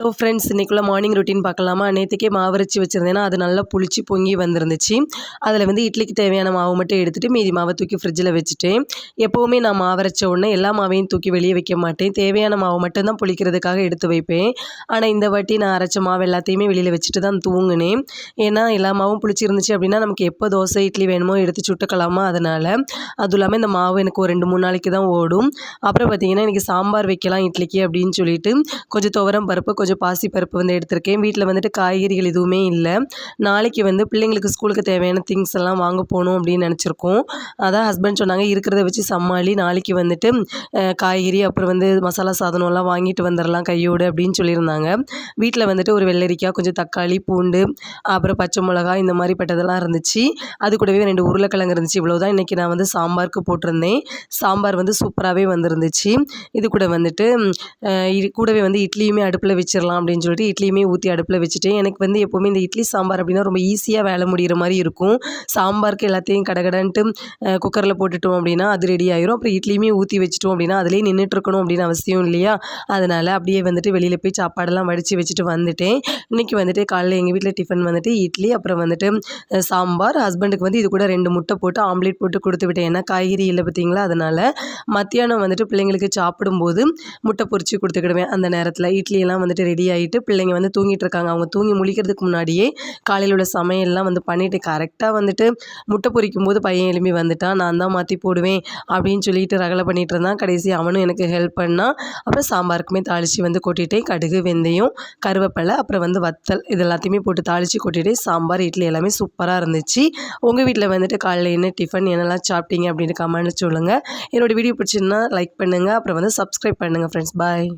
Hello friends, இன்றைக்குள்ள morning routine பார்க்கலாமா? நேற்றுக்கே மாவு அரைச்சி வச்சுருந்தேன்னா அது நல்லா புளிச்சு பொங்கி வந்துருந்துச்சு. அதில் வந்து இட்லிக்கு தேவையான மாவு மட்டும் எடுத்துகிட்டு மீதி மாவை தூக்கி ஃப்ரிட்ஜில் வச்சுட்டேன். எப்போவுமே நான் மாவு அரைச்ச உடனே எல்லா மாவையும் தூக்கி வெளியே வைக்க மாட்டேன். தேவையான மாவு மட்டும்தான் புளிக்கிறதுக்காக எடுத்து வைப்பேன். ஆனால் இந்த வாட்டி நான் அரைச்ச மாவு எல்லாத்தையுமே வெளியில் வச்சுட்டு தான் தூங்குனேன். ஏன்னா எல்லா மாவும் புளிச்சிருந்துச்சு அப்படின்னா நமக்கு எப்போ தோசை இட்லி வேணுமோ எடுத்து சுட்டுக்கலாமா, அதனால். அதுவும் இல்லாமல் இந்த மாவு எனக்கு ஒரு 2-3 நாளைக்கு தான் ஓடும். அப்புறம் பார்த்திங்கன்னா இன்றைக்கி சாம்பார் வைக்கலாம் இட்லிக்கு அப்படின்னு சொல்லிட்டு கொஞ்சம் துவரம் பருப்பு, கொஞ்சம் பாசிப்பருப்பு வந்து எடுத்திருக்கேன். வீட்டில் வந்துட்டு காய்கறிகள் எதுவுமே இல்லை. நாளைக்கு வந்து பிள்ளைங்களுக்கு ஸ்கூலுக்கு தேவையான திங்ஸ் எல்லாம் வாங்க போகணும் அப்படின்னு நினச்சிருக்கோம். அதான் ஹஸ்பண்ட் சொன்னாங்க, இருக்கிறத வச்சு சமாளி, நாளைக்கு வந்துட்டு காய்கறி அப்புறம் வந்து மசாலா சாதனம்லாம் வாங்கிட்டு வந்துடலாம் கையோடு அப்படின்னு சொல்லியிருந்தாங்க. வீட்டில் வந்துட்டு ஒரு வெள்ளரிக்காய், கொஞ்சம் தக்காளி, பூண்டு, அப்புறம் பச்சை மிளகாய் இந்த மாதிரி பட்டதெல்லாம் இருந்துச்சு. அது கூடவே 2 உருளைக்கிழங்கு இருந்துச்சு. இவ்வளோதான் இன்றைக்கி நான் வந்து சாம்பாருக்கு போட்டிருந்தேன். சாம்பார் வந்து சூப்பராகவே வந்துருந்துச்சு. இது கூட வந்துட்டு இது கூடவே வந்து இட்லியுமே அடுப்பில் வச்சிடலாம் அப்படின்னு சொல்லிட்டு இட்லியுமே ஊற்றி அடுப்பில் வச்சுட்டேன். எனக்கு வந்து எப்போவுமே இந்த இட்லி சாம்பார் அப்படின்னா ரொம்ப ஈஸியாக வேலை முடிகிற மாதிரி இருக்கும். சாம்பாருக்கு எல்லாத்தையும் கடகடன்ட்டு குக்கரில் போட்டுட்டோம் அப்படின்னா அது ரெடி ஆயிரும். அப்புறம் இட்லியுமே ஊற்றி வச்சுட்டோம் அப்படின்னா அதிலே நின்றுட்டுருக்கணும் அப்படின்னு அவசியம் இல்லையா? அதனால் அப்படியே வந்துட்டு வெளியில் போய் சாப்பாடெல்லாம் வடித்து வச்சுட்டு வந்துட்டேன். இன்றைக்கி வந்துட்டு காலையில் எங்கள் வீட்டில் டிஃபன் வந்துட்டு இட்லி, அப்புறம் வந்துட்டு சாம்பார். ஹஸ்பண்டுக்கு வந்து இது கூட 2 முட்டை போட்டு ஆம்லேட் போட்டு கொடுத்து விட்டேன். ஏன்னா காய்கறி இல்லை பார்த்தீங்களா, அதனால். மத்தியானம் வந்துட்டு பிள்ளைங்களுக்கு சாப்பிடும்போது முட்டை பொரிச்சு கொடுத்துக்கிடுவேன். அந்த நேரத்தில் இட்லியெல்லாம் வந்துட்டு ரெடி ஆகிட்டு பிள்ளைங்க வந்து தூங்கிட்டு இருக்காங்க. அவங்க தூங்கி முழிக்கிறதுக்கு முன்னாடியே காலையில் உள்ள சமையல்லாம் வந்து பண்ணிவிட்டு கரெக்டாக வந்துட்டு முட்டை பொரிக்கும் போது பையன் எழுப்பி வந்துட்டான். நான் தான் மாற்றி போடுவேன் அப்படின்னு சொல்லிட்டு ரகலை பண்ணிகிட்டு இருந்தான். கடைசி அவனும் எனக்கு ஹெல்ப் பண்ணான். அப்புறம் சாம்பாருக்குமே தாளித்து வந்து கொட்டிட்டேன். கடுகு, வெந்தயம், கருவேப்பிலை, அப்புறம் வந்து வத்தல் இது எல்லாத்தையுமே போட்டு தாளித்து கொட்டிட்டு சாம்பார் இட்லி எல்லாமே சூப்பராக இருந்துச்சு. உங்கள் வீட்டில் வந்துட்டு காலையில் என்ன டிஃபன் என்னெல்லாம் சாப்பிட்டீங்க அப்படின்னு கமெண்ட்ல சொல்லுங்கள். என்னோடய வீடியோ பிடிச்சிருந்தா லைக் பண்ணுங்கள். அப்புறம் வந்து சப்ஸ்கிரைப் பண்ணுங்கள் ஃப்ரெண்ட்ஸ். பாய்.